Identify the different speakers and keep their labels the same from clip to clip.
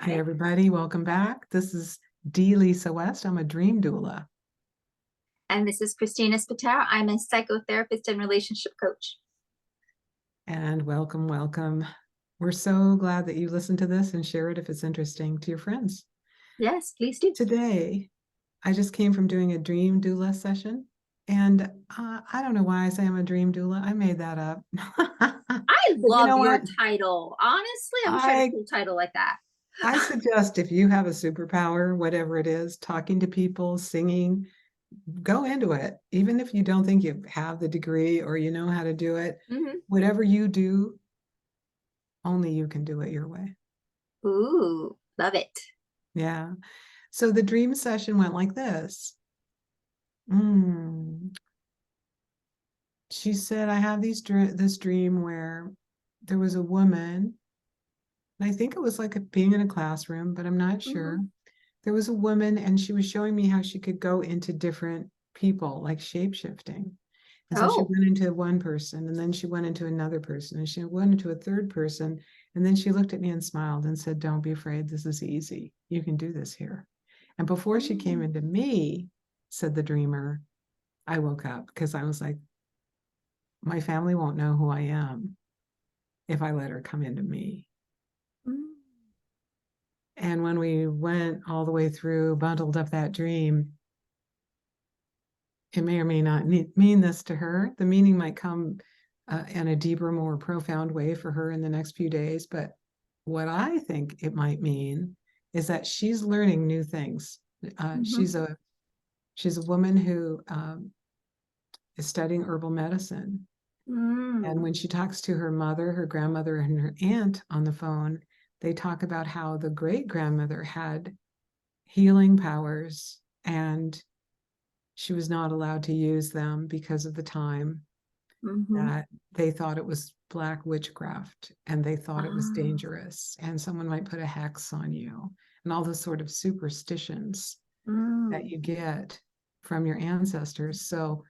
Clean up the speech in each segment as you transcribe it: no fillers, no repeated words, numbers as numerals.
Speaker 1: Hey everybody, welcome back. This is D.Lisa West. I'm a dream doula.
Speaker 2: And this is Cristina Spataro. I'm a psychotherapist and relationship coach.
Speaker 1: And welcome, welcome. We're so glad that you listen to this and share it if it's interesting to your friends.
Speaker 2: Yes, please do.
Speaker 1: Today, I just came from doing a dream doula session. And I don't know why I say I'm a dream doula. I made that up.
Speaker 2: I
Speaker 1: But you
Speaker 2: love
Speaker 1: know
Speaker 2: your
Speaker 1: what?
Speaker 2: title. Honestly, I wish I had a cool title like that.
Speaker 1: I suggest if you have a superpower, whatever it is, talking to people, singing, go into it. Even if you don't think you have the degree or you know how to do it, whatever you do, only you can do it your way.
Speaker 2: Ooh, love it.
Speaker 1: Yeah. So the dream session went like this. She said, I have this dream where there was a woman, and I think it was like being in a classroom, but I'm not sure. There was a woman and she was showing me how she could go into different people, like shape-shifting. And so she went into one person, and then she went into another person, and she went into a third person. And then she looked at me and smiled and said, don't be afraid. This is easy. You can do this here. And before she came into me, said the dreamer, I woke up because I was like, my family won't know who I am if I let her come into me. And when we went all the way through, bundled up that dream, it may or may not mean this to her. The meaning might come in a deeper, more profound way for her in the next few days. But what I think it might mean is that she's learning new things. She's a woman who is studying herbal medicine. And when she talks to her mother, her grandmother, and her aunt on the phone, they talk about how the great grandmother had healing powers and she was not allowed to use them because of the time that they thought it was black witchcraft and they thought it was dangerous and someone might put a hex on you and all the sort of superstitions that you get from your ancestors. So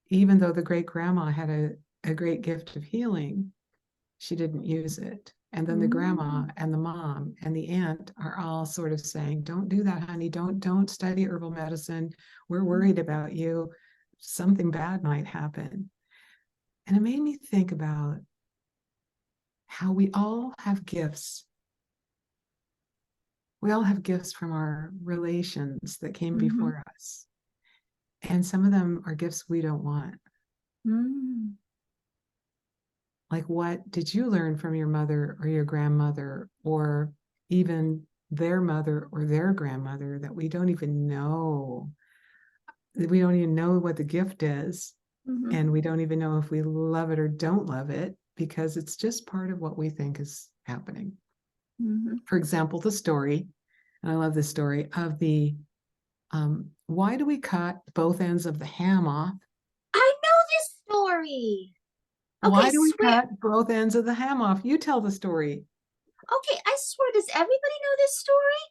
Speaker 1: even though the great grandma had a great gift of healing, she didn't use it. And then the grandma and the mom and the aunt are all sort of saying, don't do that, honey. Don't study herbal medicine. We're worried about you. Something bad might happen. And it made me think about how we all have gifts. We all have gifts from our relations that came before us. And some of them are gifts we don't want. Like, what did you learn from your mother or your grandmother or even their mother or their grandmother that we don't even know? We don't even know what the gift is. And we don't even know if we love it or don't love it because it's just part of what we think is happening. For example, the story, and I love this story, of the why do we cut both ends of the ham off?
Speaker 2: I know this story.
Speaker 1: Why do we cut both ends of the ham off? You tell the story.
Speaker 2: Okay, I swear, does everybody know this story?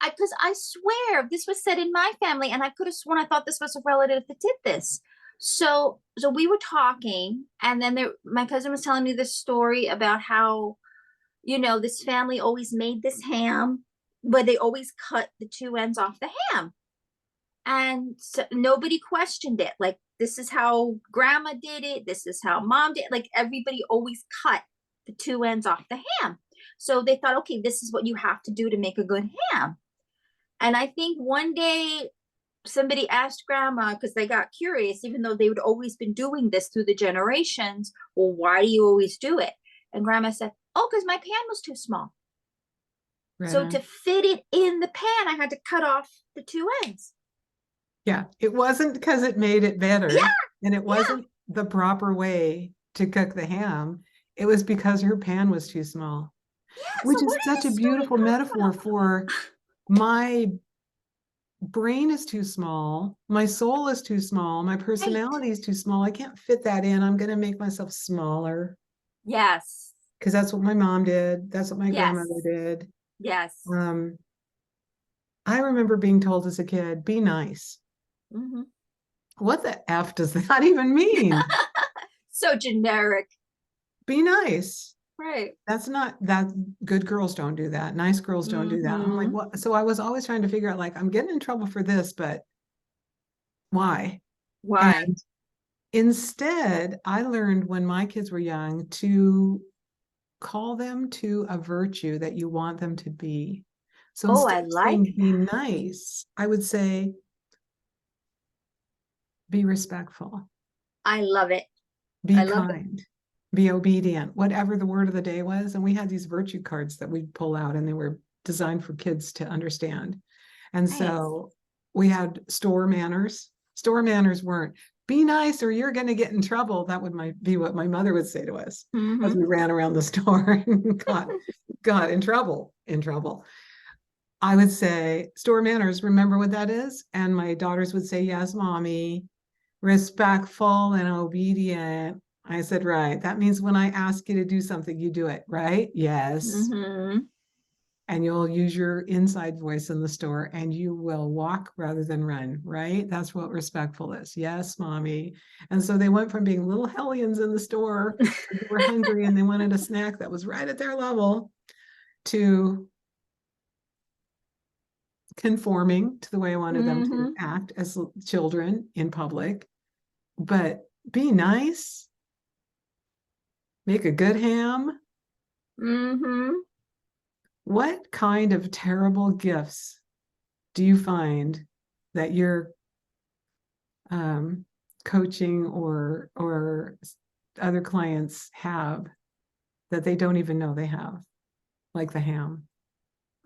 Speaker 2: Because I swear this was said in my family, and I could have sworn I thought this was a relative that did this. So we were talking, and then my cousin was telling me this story about how, this family always made this ham, but they always cut the two ends off the ham. And so nobody questioned it. Like, this is how grandma did it. This is how mom did it. Like, everybody always cut the two ends off the ham. So they thought, okay, this is what you have to do to make a good ham. And I think one day somebody asked grandma, because they got curious, even though they would always been doing this through the generations, well, why do you always do it? And grandma said, oh, because my pan was too small.
Speaker 1: Right
Speaker 2: so
Speaker 1: on.
Speaker 2: To fit it in the pan, I had to cut off the two ends.
Speaker 1: Yeah, it wasn't because it made it better.
Speaker 2: Yeah.
Speaker 1: And it wasn't the proper way to cook the ham. It was because her pan was too small.
Speaker 2: Yeah,
Speaker 1: which
Speaker 2: so
Speaker 1: is such a beautiful metaphor for my brain is too small, my soul is too small, my personality is too small. I can't fit that in. I'm going to make myself smaller.
Speaker 2: Yes.
Speaker 1: Because that's what my mom did. That's what my grandmother did.
Speaker 2: Yes.
Speaker 1: I remember being told as a kid, be nice. What the F does that even mean?
Speaker 2: So generic.
Speaker 1: Be nice.
Speaker 2: Right.
Speaker 1: That's not that good girls don't do that. Nice girls don't do that. I'm like,
Speaker 2: Mm-hmm.
Speaker 1: what? So I was always trying to figure out, like, I'm getting in trouble for this, but why?
Speaker 2: Why?
Speaker 1: And instead, I learned when my kids were young to call them to a virtue that you want them to be. So
Speaker 2: Oh,
Speaker 1: instead
Speaker 2: I
Speaker 1: of
Speaker 2: like
Speaker 1: saying be nice, I would say be respectful,
Speaker 2: I love it.
Speaker 1: be
Speaker 2: I love it.
Speaker 1: kind, be obedient, whatever the word of the day was. And we had these virtue cards that we'd pull out, and they were designed for kids to understand. And
Speaker 2: Nice.
Speaker 1: so we had store manners. Store manners weren't be nice or you're going to get in trouble. That would be what my mother would say to us as
Speaker 2: Mm-hmm.
Speaker 1: we ran around the store and got in trouble. In trouble. I would say store manners. Remember what that is? And my daughters would say, "Yes, mommy." Respectful and obedient. I said, right. That means when I ask you to do something, you do it, right? Yes.
Speaker 2: Mm-hmm.
Speaker 1: And you'll use your inside voice in the store and you will walk rather than run, right? That's what respectful is. Yes, mommy. And so they went from being little hellions in the store who were hungry and they wanted a snack that was right at their level to conforming to the way I wanted them to
Speaker 2: Mm-hmm.
Speaker 1: act as children in public. But be nice, make a good ham.
Speaker 2: Mm-hmm.
Speaker 1: What kind of terrible gifts do you find that you're um, coaching or other clients have that they don't even know they have, like the ham?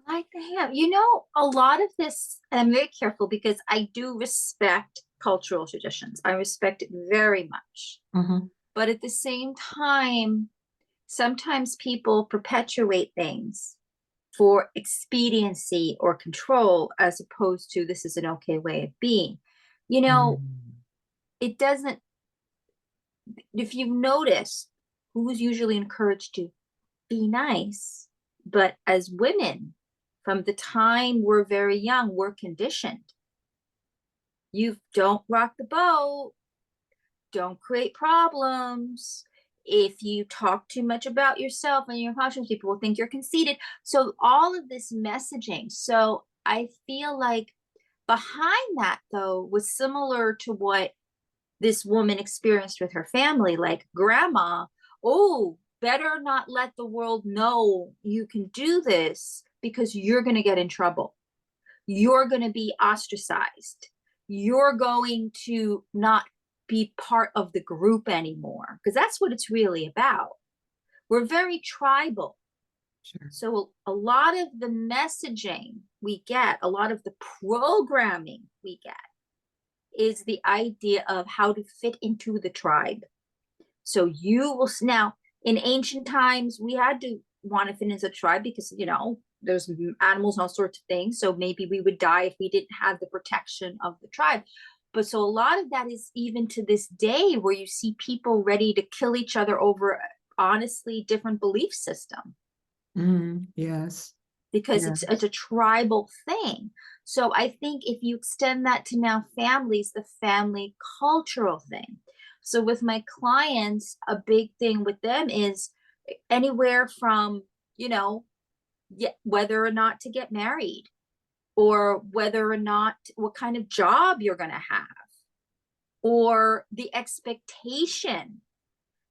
Speaker 2: Like the ham. You know, a lot of this, and I'm very careful because I do respect cultural traditions. I respect it very much.
Speaker 1: Mhm.
Speaker 2: But at the same time, sometimes people perpetuate things for expediency or control as opposed to this is an okay way of being. You know,
Speaker 1: Mm.
Speaker 2: it doesn't, if you've noticed, who's usually encouraged to be nice, but as women, from the time we're very young, we're conditioned. You don't rock the boat, don't create problems. If you talk too much about yourself and your emotions, people will think you're conceited. So all of this messaging. So I feel like behind that though was similar to what this woman experienced with her family, like grandma, oh, better not let the world know you can do this because you're going to get in trouble. You're going to be ostracized. You're going to not be part of the group anymore because that's what it's really about. We're very tribal.
Speaker 1: Sure.
Speaker 2: So a lot of the messaging we get, a lot of the programming we get is the idea of how to fit into the tribe. So you will now in ancient times we had to want to fit into the tribe because there's animals and all sorts of things. So maybe we would die if we didn't have the protection of the tribe. But so a lot of that is even to this day where you see people ready to kill each other over honestly different belief system
Speaker 1: Yes.
Speaker 2: because it's
Speaker 1: Yes.
Speaker 2: a tribal thing. So I think if you extend that to now families, the family cultural thing. So with my clients, a big thing with them is anywhere from, whether or not to get married or whether or not what kind of job you're going to have or the expectation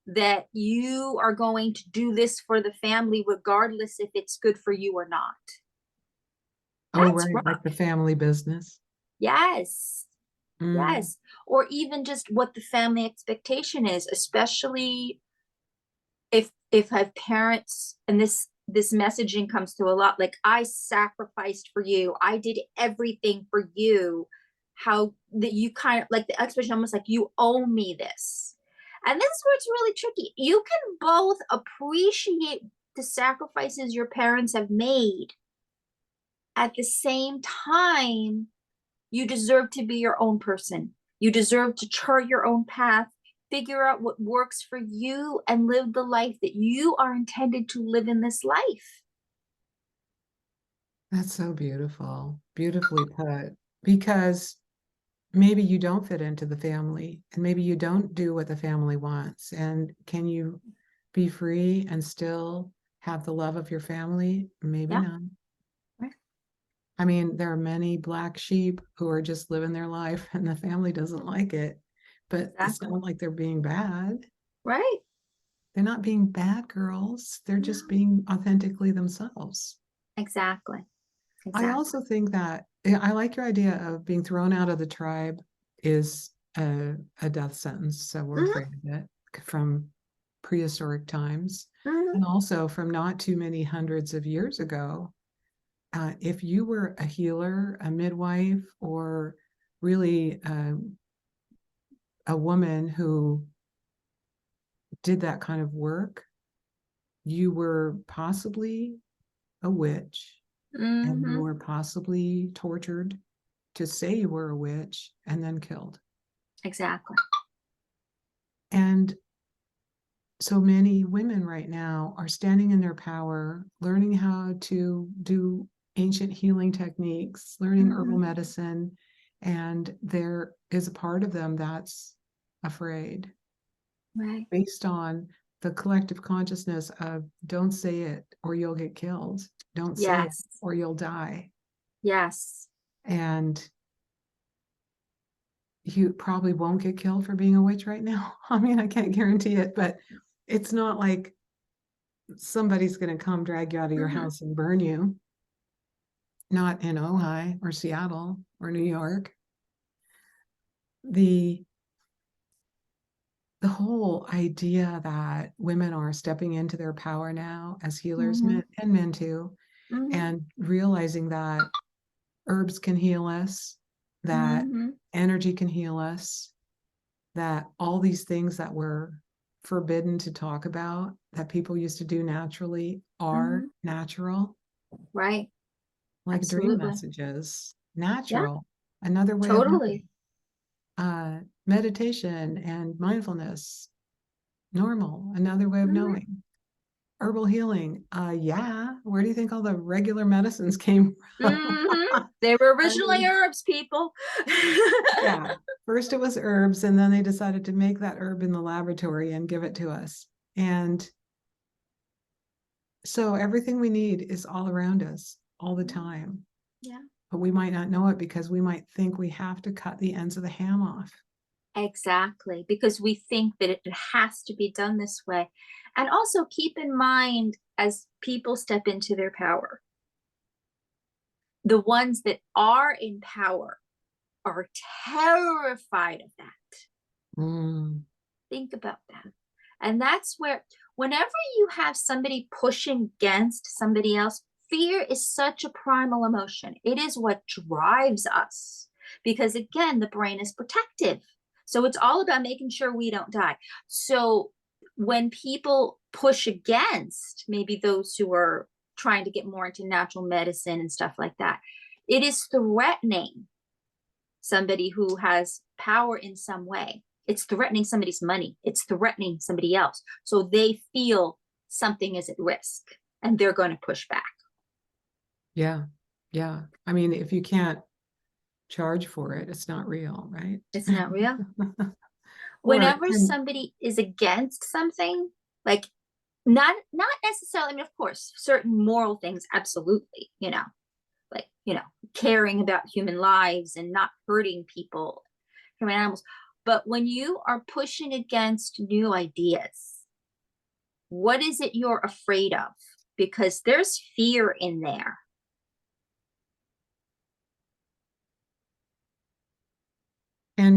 Speaker 2: that you are going to do this for the family regardless if it's good for you or not.
Speaker 1: Oh,
Speaker 2: That's
Speaker 1: right.
Speaker 2: rough.
Speaker 1: Like the family business.
Speaker 2: Yes.
Speaker 1: Mm.
Speaker 2: Yes. Or even just what the family expectation is, especially if I have parents and this messaging comes through a lot, like I sacrificed for you, I did everything for you, how that you kind of like the expectation almost like you owe me this. And this is where it's really tricky. You can both appreciate the sacrifices your parents have made at the same time you deserve to be your own person. You deserve to chart your own path, figure out what works for you, and live the life that you are intended to live in this life.
Speaker 1: That's so beautiful. Beautifully put. Because maybe you don't fit into the family and maybe you don't do what the family wants. And can you be free and still have the love of your family? Maybe
Speaker 2: Yeah.
Speaker 1: not.
Speaker 2: Right.
Speaker 1: I mean, there are many black sheep who are just living their life and the family doesn't like it, but it's
Speaker 2: Exactly.
Speaker 1: not like they're being bad.
Speaker 2: Right.
Speaker 1: They're not being bad girls. They're
Speaker 2: No.
Speaker 1: just being authentically themselves.
Speaker 2: Exactly.
Speaker 1: I
Speaker 2: Exactly.
Speaker 1: also think that I like your idea of being thrown out of the tribe is a death sentence. So we're
Speaker 2: Hmm.
Speaker 1: afraid of it from prehistoric times.
Speaker 2: Hmm.
Speaker 1: And also from not too many hundreds of years ago. If you were a healer, a midwife, or really a woman who did that kind of work, you were possibly a witch and you
Speaker 2: Hmm.
Speaker 1: were possibly tortured to say you were a witch and then killed.
Speaker 2: Exactly.
Speaker 1: And so many women right now are standing in their power, learning how to do ancient healing techniques, learning herbal
Speaker 2: Hmm.
Speaker 1: medicine, and there is a part of them that's afraid
Speaker 2: Right.
Speaker 1: based on the collective consciousness of don't say it or you'll get killed, don't say it
Speaker 2: Yes.
Speaker 1: or you'll die.
Speaker 2: Yes.
Speaker 1: And you probably won't get killed for being a witch right now. I mean, I can't guarantee it, but it's not like somebody's going to come drag you out of your
Speaker 2: Hmm.
Speaker 1: house and burn you. Not in Ojai or Seattle or New York. The the whole idea that women are stepping into their power now as healers,
Speaker 2: Hmm.
Speaker 1: men and men too,
Speaker 2: Hmm.
Speaker 1: and realizing that herbs can heal us, that
Speaker 2: Hmm.
Speaker 1: energy can heal us, that all these things that were forbidden to talk about that people used to do naturally are
Speaker 2: Hmm.
Speaker 1: natural,
Speaker 2: Right.
Speaker 1: like dream
Speaker 2: Absolutely.
Speaker 1: messages,
Speaker 2: Yeah.
Speaker 1: natural, another way of knowing,
Speaker 2: Totally.
Speaker 1: meditation and mindfulness, normal, another way of
Speaker 2: Hmm.
Speaker 1: knowing, herbal healing. Yeah, where do you think all the regular medicines came from?
Speaker 2: Hmm. They were
Speaker 1: I
Speaker 2: originally
Speaker 1: mean,
Speaker 2: herbs, people.
Speaker 1: yeah, first it was herbs, and then they decided to make that herb in the laboratory and give it to us. And so everything we need is all around us all the time,
Speaker 2: Yeah.
Speaker 1: but we might not know it because we might think we have to cut the ends of the ham off.
Speaker 2: Exactly, because we think that it has to be done this way. And also keep in mind as people step into their power, the ones that are in power are terrified of that.
Speaker 1: Mm,
Speaker 2: Think about that. And that's where, whenever you have somebody pushing against somebody else, fear is such a primal emotion. It is what drives us because, again, the brain is protective. So it's all about making sure we don't die. So when people push against maybe those who are trying to get more into natural medicine and stuff like that, it is threatening somebody who has power in some way. It's threatening somebody's money. It's threatening somebody else. So they feel something is at risk and they're going to push back.
Speaker 1: yeah, yeah. I mean, if you can't charge for it, it's not real, right?
Speaker 2: It's not real.
Speaker 1: Or
Speaker 2: Whenever
Speaker 1: and
Speaker 2: somebody is against something, like not necessarily, I mean, of course, certain moral things, absolutely, like, caring about human lives and not hurting people, human animals. But when you are pushing against new ideas, what is it you're afraid of? Because there's fear in there.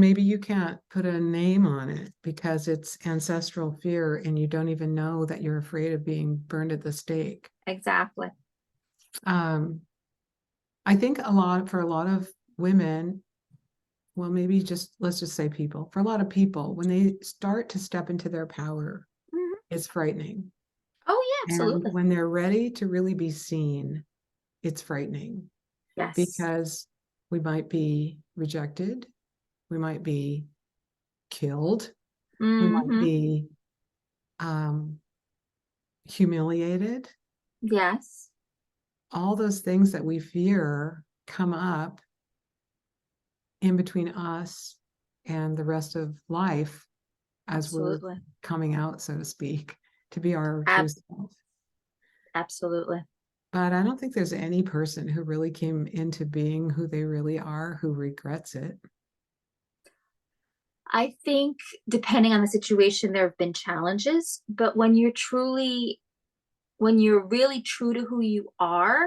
Speaker 1: maybe you can't put a name on it because it's ancestral fear and you don't even know that you're afraid of being burned at the stake.
Speaker 2: Exactly.
Speaker 1: Um, I think for a lot of women, well, maybe just let's just say people, for a lot of people, when they start to step into their power,
Speaker 2: Mhm.
Speaker 1: it's frightening.
Speaker 2: Oh, yeah,
Speaker 1: And
Speaker 2: absolutely.
Speaker 1: when they're ready to really be seen, it's frightening
Speaker 2: Yes.
Speaker 1: because we might be rejected, we might be killed, we might
Speaker 2: Hmm.
Speaker 1: be um, humiliated.
Speaker 2: Yes.
Speaker 1: All those things that we fear come up in between us and the rest of life as we're
Speaker 2: Absolutely.
Speaker 1: coming out, so to speak. to be our true self.
Speaker 2: Absolutely.
Speaker 1: But I don't think there's any person who really came into being who they really are who regrets it.
Speaker 2: I think depending on the situation, there have been challenges, but when you're really true to who you are,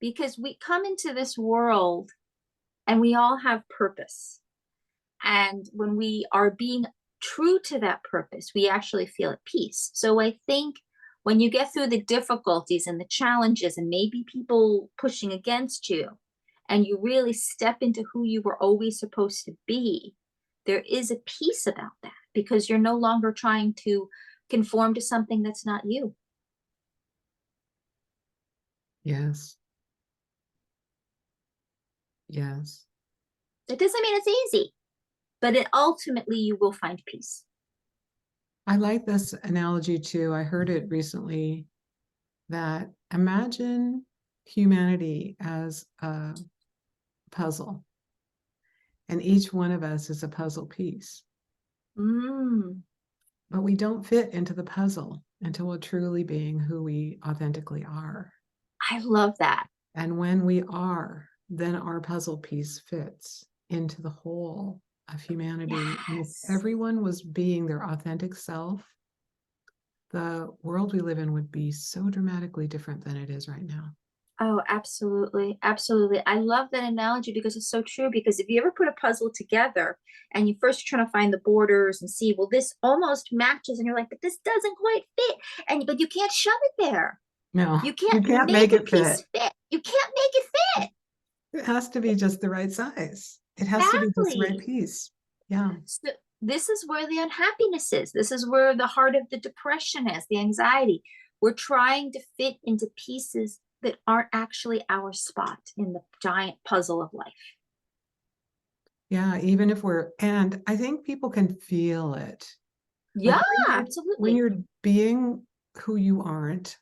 Speaker 2: because we come into this world and we all have purpose. And when we are being true to that purpose, we actually feel at peace. So I think when you get through the difficulties and the challenges and maybe people pushing against you, and you really step into who you were always supposed to be, there is a peace about that because you're no longer trying to conform to something that's not you.
Speaker 1: Yes. Yes.
Speaker 2: It doesn't mean it's easy, but ultimately you will find peace.
Speaker 1: I like this analogy too. I heard it recently that imagine humanity as a puzzle, and each one of us is a puzzle piece. But we don't fit into the puzzle until we're truly being who we authentically are.
Speaker 2: I love that.
Speaker 1: And when we are, then our puzzle piece fits into the whole of humanity.
Speaker 2: Yes.
Speaker 1: And if everyone was being their authentic self, the world we live in would be so dramatically different than it is right now.
Speaker 2: Oh, absolutely. Absolutely. I love that analogy because it's so true. Because if you ever put a puzzle together and you first try to find the borders and see, well, this almost matches, and you're like, but this doesn't quite fit. But you can't shove it there.
Speaker 1: No,
Speaker 2: You can't
Speaker 1: make
Speaker 2: a
Speaker 1: it
Speaker 2: piece fit. You can't make it fit.
Speaker 1: It has to be just the right size. It has to be just the right piece. Yeah.
Speaker 2: So this is where the unhappiness is. This is where the heart of the depression is, the anxiety. We're trying to fit into pieces that aren't actually our spot in the giant puzzle of life.
Speaker 1: Yeah, even if and I think people can feel it.
Speaker 2: Yeah,
Speaker 1: absolutely. When you're being who you aren't,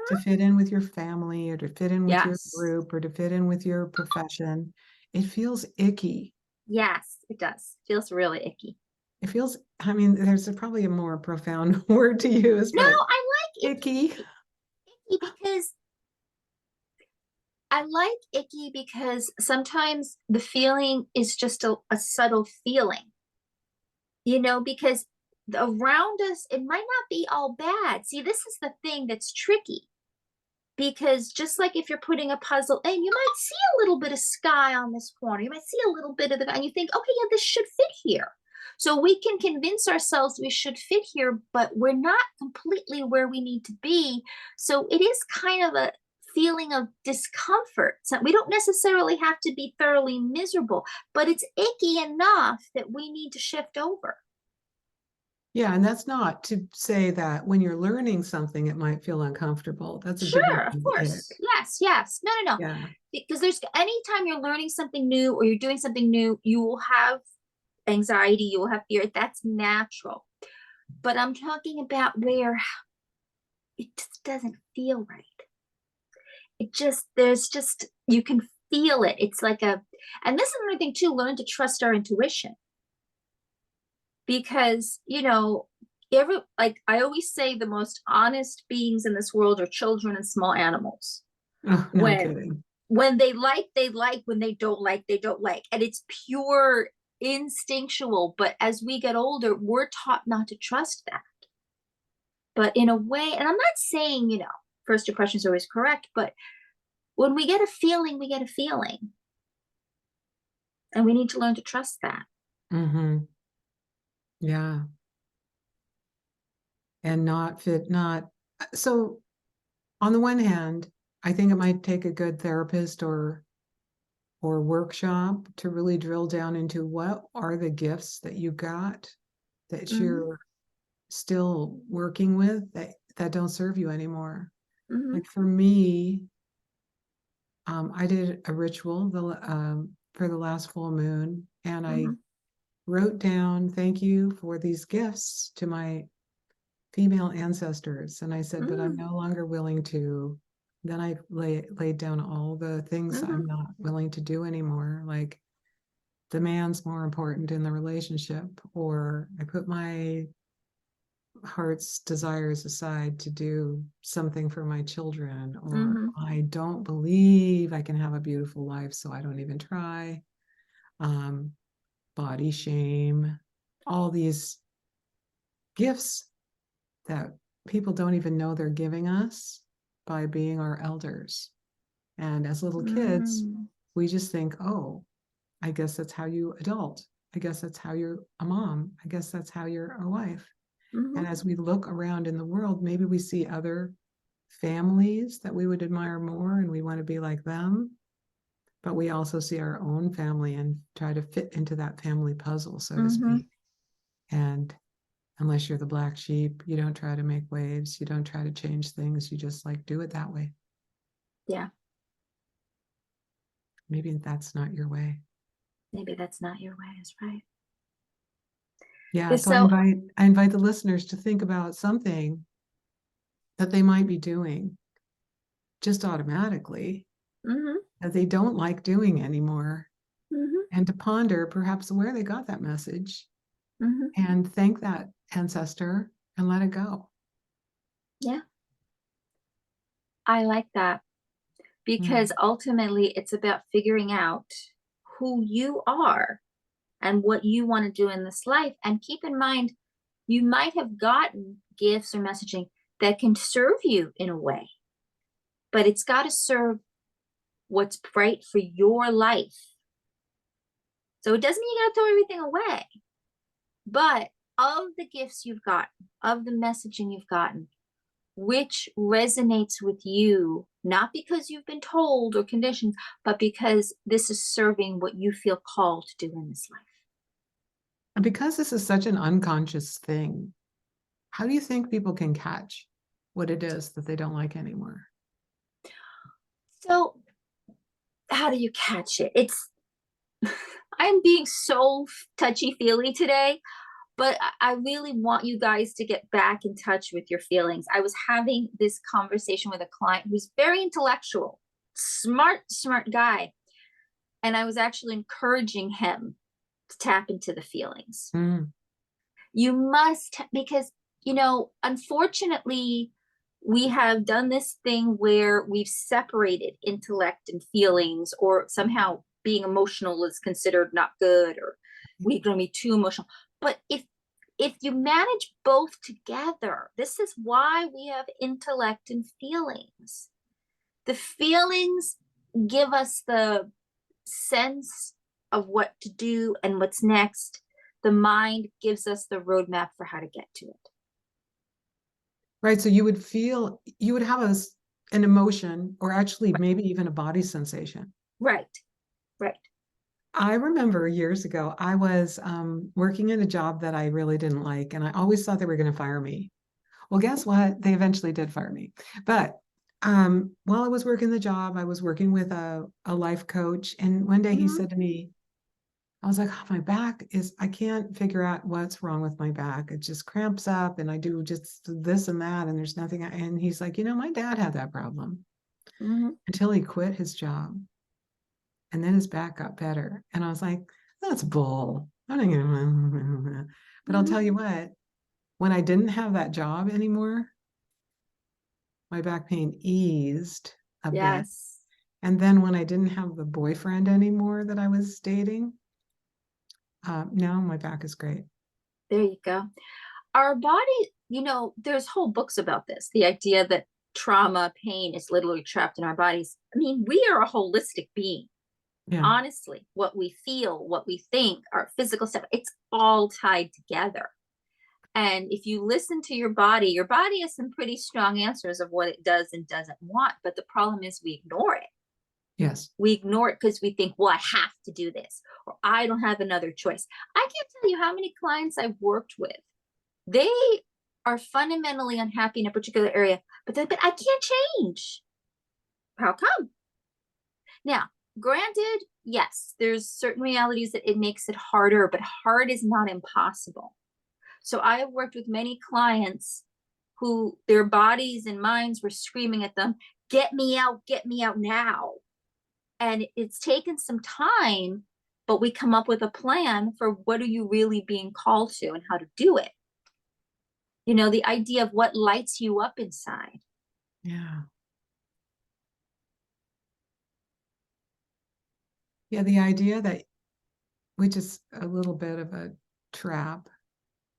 Speaker 1: to fit in with your family or to fit in with your group or to fit in with your profession, it feels icky.
Speaker 2: Yes, it does. It feels really icky.
Speaker 1: It feels, I mean, there's probably a more profound word to use.
Speaker 2: No,
Speaker 1: but
Speaker 2: I like
Speaker 1: icky.
Speaker 2: I like icky because sometimes the feeling is just a subtle feeling, because around us, it might not be all bad. See, this is the thing that's tricky. Because just like if you're putting a puzzle in, you might see a little bit of sky on this corner. You might see a little bit of and you think, okay, yeah, this should fit here. So we can convince ourselves we should fit here, but we're not completely where we need to be. So it is kind of a feeling of discomfort. So we don't necessarily have to be thoroughly miserable, but it's icky enough that we need to shift over.
Speaker 1: Yeah, and that's not to say that when you're learning something, it might feel uncomfortable. That's a
Speaker 2: sure, of course. Yes. No.
Speaker 1: Yeah.
Speaker 2: Because there's anytime you're learning something new or you're doing something new, you will have anxiety, you will have fear. That's natural. But I'm talking about where it just doesn't feel right. You can feel it. It's like and this is another thing too, learn to trust our intuition. Because, I always say the most honest beings in this world are children and small animals.
Speaker 1: Oh, no kidding.
Speaker 2: When they like, when they don't like, they don't like. And it's pure instinctual. But as we get older, we're taught not to trust that. But in a way, and I'm not saying, first impression is always correct, but when we get a feeling, we get a feeling. And we need to learn to trust that.
Speaker 1: Mm-hmm. Yeah. And so on the one hand, I think it might take a good therapist or workshop to really drill down into what are the gifts that you got that you're still working with that don't serve you anymore. Like for me, I did a ritual for the last full moon, and I wrote down thank you for these gifts to my female ancestors. And I said, but I'm no longer willing to. Then I laid down all the things I'm not willing to do anymore. Like the man's more important in the relationship, or I put my heart's desires aside to do something for my children, or
Speaker 2: Mm-hmm.
Speaker 1: I don't believe I can have a beautiful life, so I don't even try. Body shame, all these gifts that people don't even know they're giving us by being our elders. And as little kids,
Speaker 2: Mm-hmm.
Speaker 1: we just think, oh, I guess that's how you adult. I guess that's how you're a mom. I guess that's how you're a wife.
Speaker 2: Mm-hmm.
Speaker 1: And as we look around in the world, maybe we see other families that we would admire more and we want to be like them. But we also see our own family and try to fit into that family puzzle, so to
Speaker 2: Mm-hmm.
Speaker 1: speak. And unless you're the black sheep, you don't try to make waves, you don't try to change things, you just like do it that way.
Speaker 2: Yeah.
Speaker 1: Maybe that's not your way.
Speaker 2: Maybe that's not your way. That's right.
Speaker 1: Yeah,
Speaker 2: Yeah,
Speaker 1: so
Speaker 2: so,
Speaker 1: I invite the listeners to think about something that they might be doing just automatically
Speaker 2: mm-hmm.
Speaker 1: that they don't like doing anymore,
Speaker 2: Mm-hmm.
Speaker 1: and to ponder perhaps where they got that message
Speaker 2: Mm-hmm.
Speaker 1: and thank that ancestor and let it go.
Speaker 2: Yeah, I like that, because
Speaker 1: Mm.
Speaker 2: ultimately it's about figuring out who you are and what you want to do in this life. And keep in mind, you might have gotten gifts or messaging that can serve you in a way, but it's got to serve what's right for your life. So it doesn't mean you got to throw everything away, but of the gifts you've gotten, of the messaging you've gotten, which resonates with you, not because you've been told or conditioned, but because this is serving what you feel called to do in this life.
Speaker 1: And because this is such an unconscious thing, how do you think people can catch what it is that they don't like anymore?
Speaker 2: So, how do you catch it? I'm being so touchy feely today, but I really want you guys to get back in touch with your feelings. I was having this conversation with a client who's very intellectual, smart guy. And I was actually encouraging him to tap into the feelings.
Speaker 1: Mm.
Speaker 2: You must, because, unfortunately, we have done this thing where we've separated intellect and feelings, or somehow being emotional is considered not good, or we're going to be too emotional. But if you manage both together, this is why we have intellect and feelings. The feelings give us the sense of what to do and what's next. The mind gives us the roadmap for how to get to it.
Speaker 1: Right. So you would have an emotion, or actually maybe even a body sensation.
Speaker 2: Right, right.
Speaker 1: I remember years ago, I was working in a job that I really didn't like, and I always thought they were going to fire me. Well, guess what? They eventually did fire me. But while I was working the job, I was working with a life coach. And one day he
Speaker 2: Mm-hmm.
Speaker 1: said to me, I was like, oh, my back I can't figure out what's wrong with my back. It just cramps up and I do just this and that. And there's nothing. And he's like, my dad had that problem
Speaker 2: Mm-hmm.
Speaker 1: until he quit his job. And then his back got better. And I was like, that's bull. I'm not gonna, but I'll
Speaker 2: Mm-hmm.
Speaker 1: tell you what, when I didn't have that job anymore, my back pain eased a bit.
Speaker 2: Yes.
Speaker 1: And then when I didn't have the boyfriend anymore that I was dating, now my back is great.
Speaker 2: There you go. Our body, there's whole books about this. The idea that trauma, pain is literally trapped in our bodies. I mean, we are a holistic being.
Speaker 1: Yeah.
Speaker 2: Honestly, what we feel, what we think, our physical stuff, it's all tied together. And if you listen to your body has some pretty strong answers of what it does and doesn't want. But the problem is we ignore it.
Speaker 1: Yes.
Speaker 2: We ignore it because we think, well, I have to do this, or I don't have another choice. I can't tell you how many clients I've worked with. They are fundamentally unhappy in a particular area, but I can't change. How come? Now, granted, yes, there's certain realities that it makes it harder, but hard is not impossible. So I have worked with many clients who their bodies and minds were screaming at them, get me out now. And it's taken some time, but we come up with a plan for what are you really being called to and how to do it. You know, the idea of what lights you up inside.
Speaker 1: Yeah. Yeah, the idea that, which is a little bit of a trap,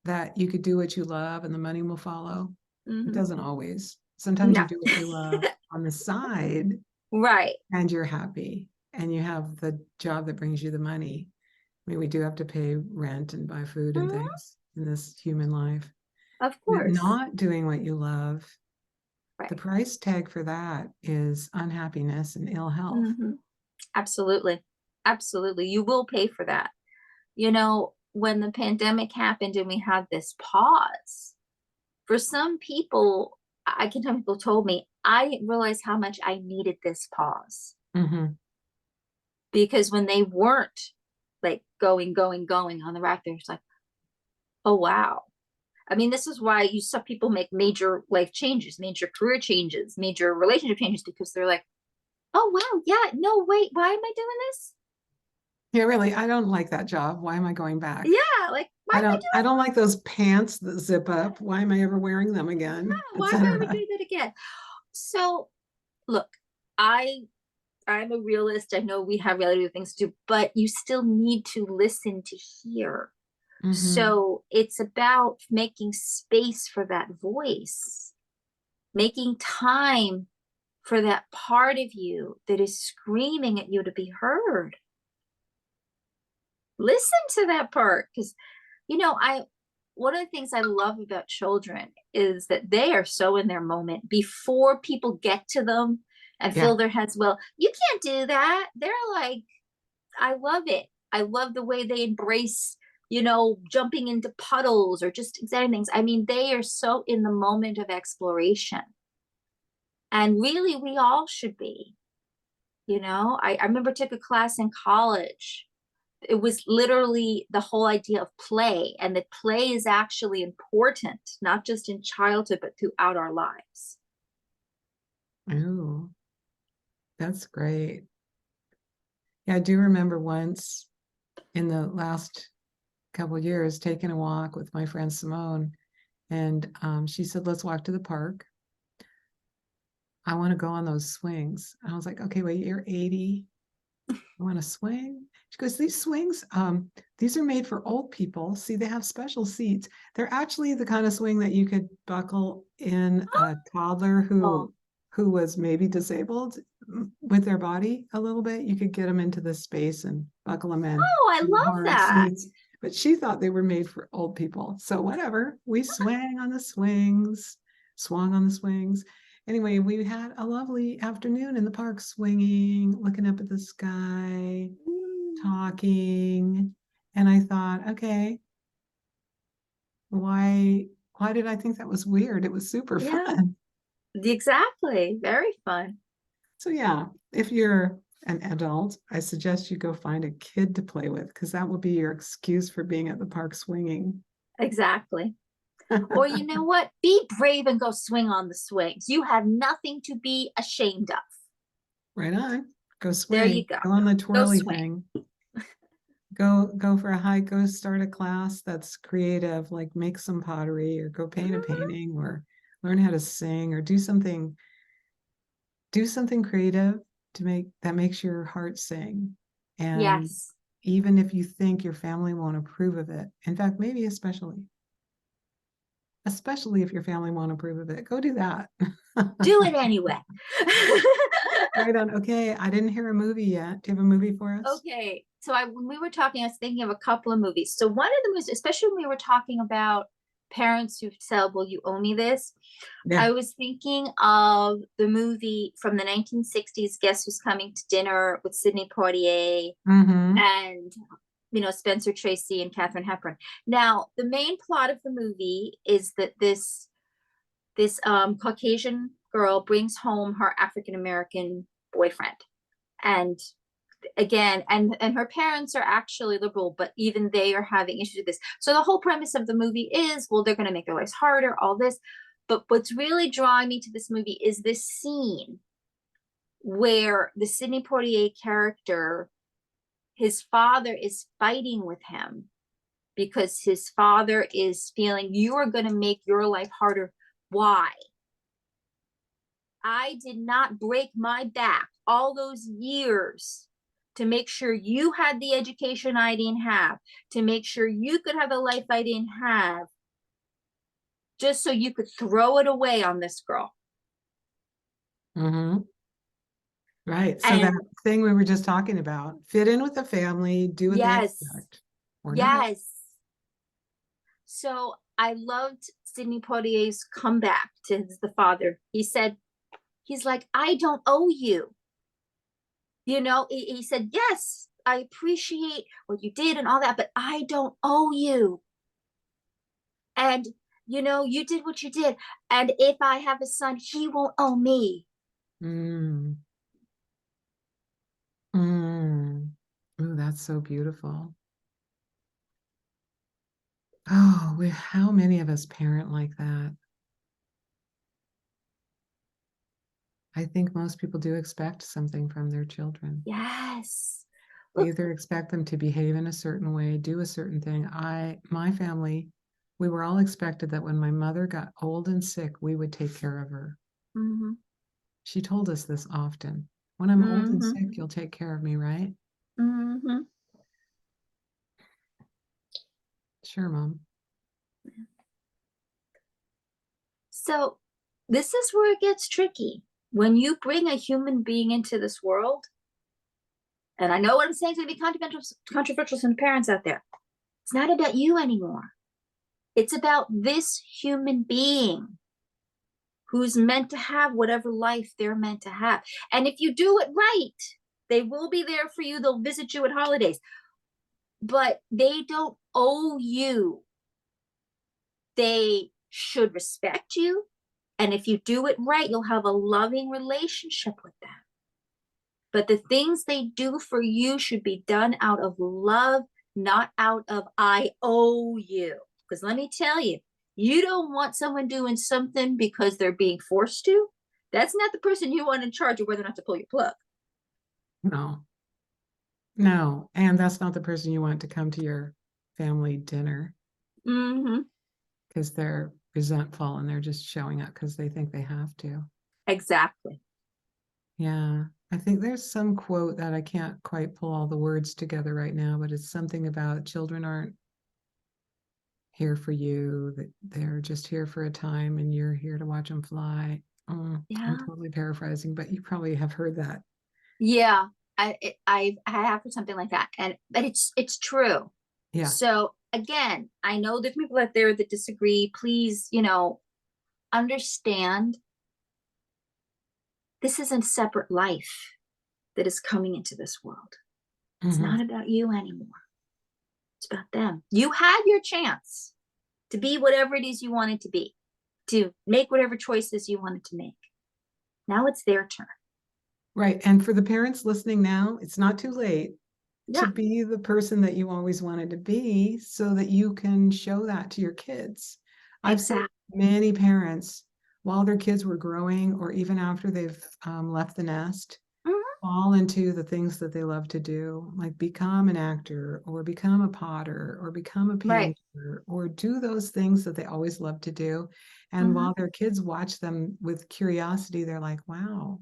Speaker 1: that you could do what you love and the money will follow. It
Speaker 2: Hmm.
Speaker 1: doesn't always. Sometimes
Speaker 2: No.
Speaker 1: you do what you love on the side
Speaker 2: Right.
Speaker 1: and you're happy and you have the job that brings you the money. I mean, we do have to pay rent and buy food and
Speaker 2: Mhm.
Speaker 1: things in this human life.
Speaker 2: Of
Speaker 1: But
Speaker 2: course.
Speaker 1: not doing what you love, the
Speaker 2: Right.
Speaker 1: price tag for that is unhappiness and ill health.
Speaker 2: Hmm. Absolutely. Absolutely. You will pay for that. You know, when the pandemic happened and we had this pause, for some people, I can tell people told me, I didn't realize how much I needed this pause.
Speaker 1: Mm-hmm.
Speaker 2: Because when they weren't like going on the rack, they're just like, oh wow. I mean, this is why you saw people make major life changes, major career changes, major relationship changes, because they're like, oh wow, yeah, no, wait, why am I doing this?
Speaker 1: Yeah, really, I don't like that job. Why am I going back?
Speaker 2: Yeah, like why am I
Speaker 1: I
Speaker 2: doing
Speaker 1: don't like those pants that zip up. Why am I ever wearing them again?
Speaker 2: that? Why am I ever
Speaker 1: Etc.
Speaker 2: doing that again? So look, I I'm a realist. I know we have reality things to do, but you still need to listen to hear.
Speaker 1: Mm-hmm.
Speaker 2: So it's about making space for that voice, making time for that part of you that is screaming at you to be heard. Listen to that part, because you know, I one of the things I love about children is that they are so in their moment before people get to them and
Speaker 1: Yeah.
Speaker 2: fill their heads. Well, you can't do that. They're like, I love it. I love the way they embrace, you know, jumping into puddles or just exciting things. I mean, they are so in the moment of exploration. And really, we all should be. You know, I remember took a class in college. It was literally the whole idea of play, and that play is actually important, not just in childhood, but throughout our lives.
Speaker 1: Ooh, that's great. Yeah, I do remember once in the last couple of years taking a walk with my friend Simone, and she said, "Let's walk to the park. I want to go on those swings." I was like, "Okay, wait, you're 80. You want to swing?" She goes, "These swings, these are made for old people. See, they have special seats. They're actually the kind of swing that you could buckle in a toddler
Speaker 2: Oh,
Speaker 1: who was maybe disabled with their body a little bit. You could get them into this space and buckle them in
Speaker 2: oh, I love
Speaker 1: hard
Speaker 2: that.
Speaker 1: seats." But she thought they were made for old people. So whatever, we swang on the swings, swung on the swings. Anyway, we had a lovely afternoon in the park swinging, looking up at the sky,
Speaker 2: Mm.
Speaker 1: talking. And I thought, okay, why did I think that was weird? It was super
Speaker 2: Yeah,
Speaker 1: fun.
Speaker 2: exactly. Very fun.
Speaker 1: So yeah, if you're an adult, I suggest you go find a kid to play with because that will be your excuse for being at the park swinging.
Speaker 2: Exactly. Or you know what? Be brave and go swing on the swings. You have nothing to be ashamed of.
Speaker 1: Right on. Go
Speaker 2: There you
Speaker 1: swing.
Speaker 2: go.
Speaker 1: Go on the
Speaker 2: Go
Speaker 1: twirly
Speaker 2: swing.
Speaker 1: thing. Go for a hike, go start a class that's creative, like make some pottery or go paint a
Speaker 2: Mhm.
Speaker 1: painting or learn how to sing or do something creative to make that makes your heart sing. And
Speaker 2: Yes.
Speaker 1: even if you think your family won't approve of it, in fact, maybe especially if your family won't approve of it, go do that.
Speaker 2: Do it anyway.
Speaker 1: Right on. Okay, I didn't hear a movie yet. Do you have a movie for us?
Speaker 2: Okay. So when we were talking, I was thinking of a couple of movies. So one of the movies, especially when we were talking about parents who said, well, you owe me this.
Speaker 1: Yeah.
Speaker 2: I was thinking of the movie from the 1960s, Guess Who's Coming to Dinner, with Sidney Poitier
Speaker 1: Mm-hmm.
Speaker 2: and, you know, Spencer Tracy and Katharine Hepburn. Now, the main plot of the movie is that this Caucasian girl brings home her African American boyfriend, and again, and her parents are actually liberal, but even they are having issues with this. So the whole premise of the movie is, well, they're going to make their lives harder, all this. But what's really drawing me to this movie is this scene where the Sidney Poitier character, his father is fighting with him because his father is feeling you are going to make your life harder. Why? I did not break my back all those years to make sure you had the education I didn't have, to make sure you could have a life I didn't have, just so you could throw it away on this girl.
Speaker 1: Mm-hmm. Right. So that
Speaker 2: And
Speaker 1: thing we were just talking about, fit in with the family, do what they
Speaker 2: yes,
Speaker 1: expect or not.
Speaker 2: yes. So I loved Sidney Poitier's comeback to the father. He said, he's like, I don't owe you. You know, he said, yes, I appreciate what you did and all that, but I don't owe you. And, you know, you did what you did. And if I have a son, he won't owe me.
Speaker 1: Mm. Mm. Oh, that's so beautiful. Oh, how many of us parent like that? I think most people do expect something from their children.
Speaker 2: Yes.
Speaker 1: They
Speaker 2: Look.
Speaker 1: either expect them to behave in a certain way, do a certain thing. My family, we were all expected that when my mother got old and sick, we would take care of her.
Speaker 2: Mm-hmm.
Speaker 1: She told us this often. When I'm old and
Speaker 2: Mm-hmm.
Speaker 1: sick, you'll take care of me, right?
Speaker 2: Mm-hmm.
Speaker 1: Sure, Mom.
Speaker 2: So this is where it gets tricky. When you bring a human being into this world, and I know what I'm saying is going to be controversial to some parents out there. It's not about you anymore. It's about this human being who's meant to have whatever life they're meant to have. And if you do it right, they will be there for you. They'll visit you at holidays, but they don't owe you. They should respect you. And if you do it right, you'll have a loving relationship with them. But the things they do for you should be done out of love, not out of I owe you. Because let me tell you, you don't want someone doing something because they're being forced to. That's not the person you want in charge of whether or not to pull your plug.
Speaker 1: No, no. And that's not the person you want to come to your family dinner
Speaker 2: Mm-hmm.
Speaker 1: because they're resentful and they're just showing up because they think they have to.
Speaker 2: Exactly.
Speaker 1: Yeah. I think there's some quote that I can't quite pull all the words together right now, but it's something about children aren't here for you, that they're just here for a time and you're here to watch them fly. I'm
Speaker 2: Yeah.
Speaker 1: totally paraphrasing, but you probably have heard that.
Speaker 2: Yeah. I have heard something like that. But it's true.
Speaker 1: Yeah.
Speaker 2: So again, I know there's people out there that disagree. Please, understand this is a separate life that is coming into this world. It's
Speaker 1: Hmm.
Speaker 2: not about you anymore. It's about them. You had your chance to be whatever it is you wanted to be, to make whatever choices you wanted to make. Now it's their turn.
Speaker 1: Right. And for the parents listening now, it's not too late to
Speaker 2: Yeah,
Speaker 1: be the person that you always wanted to be so that you can show that to your kids. I've seen
Speaker 2: exactly.
Speaker 1: many parents, while their kids were growing or even after they've left the nest,
Speaker 2: Mhm.
Speaker 1: fall into the things that they love to do, like become an actor or become a potter or become a
Speaker 2: Right.
Speaker 1: painter or do those things that they always love to do. And
Speaker 2: Hmm.
Speaker 1: while their kids watch them with curiosity, they're like, wow,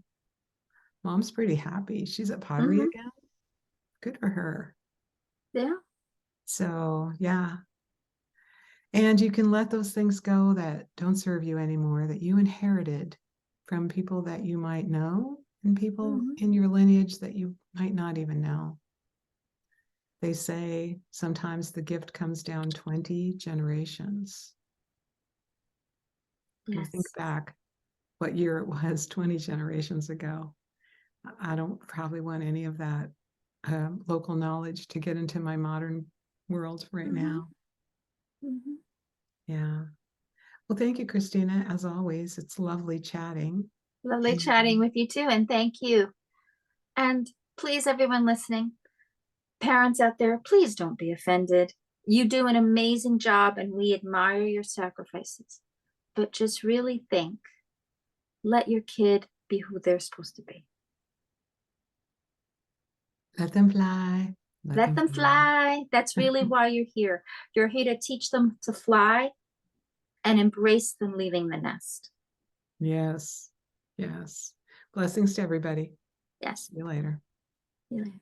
Speaker 1: Mom's pretty happy. She's at pottery
Speaker 2: Hmm.
Speaker 1: again. Good for her.
Speaker 2: Yeah.
Speaker 1: So, yeah. And you can let those things go that don't serve you anymore, that you inherited from people that you might know and people
Speaker 2: Hmm.
Speaker 1: in your lineage that you might not even know. They say sometimes the gift comes down 20 generations. You think
Speaker 2: Yes.
Speaker 1: back what year it was 20 generations ago. I don't probably want any of that local knowledge to get into my modern world right
Speaker 2: Hmm.
Speaker 1: now.
Speaker 2: Hmm.
Speaker 1: Yeah. Well, thank you, Christina. As always, it's lovely chatting.
Speaker 2: Lovely
Speaker 1: And
Speaker 2: chatting with you too. And thank you. And please, everyone listening, parents out there, please don't be offended. You do an amazing job and we admire your sacrifices. But just really think, let your kid be who they're supposed to be.
Speaker 1: let them fly.
Speaker 2: Let them fly. That's really why you're here. You're here to teach them to fly and embrace them leaving the nest.
Speaker 1: Yes. Yes. Blessings to everybody.
Speaker 2: Yes.
Speaker 1: See you later.
Speaker 2: See you later.